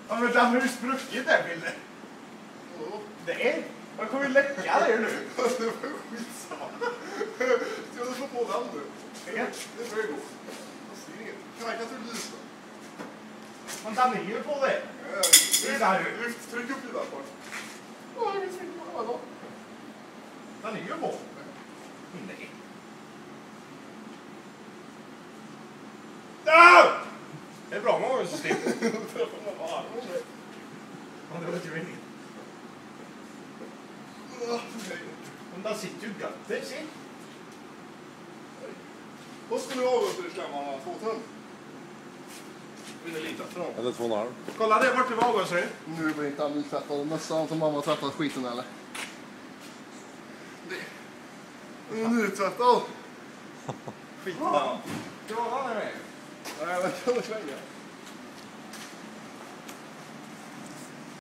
Ja, men den har ju spruckit där, Bilde. Det är... Man kommer ju läcka det nu. Det var skitsamma. Jag ska få på den nu. Det börjar gå. Jag ser inget. Knacka till lysa. Men den är ju på det. Lyft, tryck upp lite där på. Ja, jag vill trycka på den. Den är ju på. Nej. Det är bra magsystem. Ja, det vet ju inget. Men där sitter ju gött. Det ser. Vad skulle du avgå till klämmarna? 2 ton? Vill du lita för dem? Eller 2,5. Kolla det, vart det var avgångsrör. Nu blir inte han nytvättad. Mössan som mamma tvättat skiten eller? Det är nytvättad. Skit. Ja, han är med. Nej, men kan du svänga?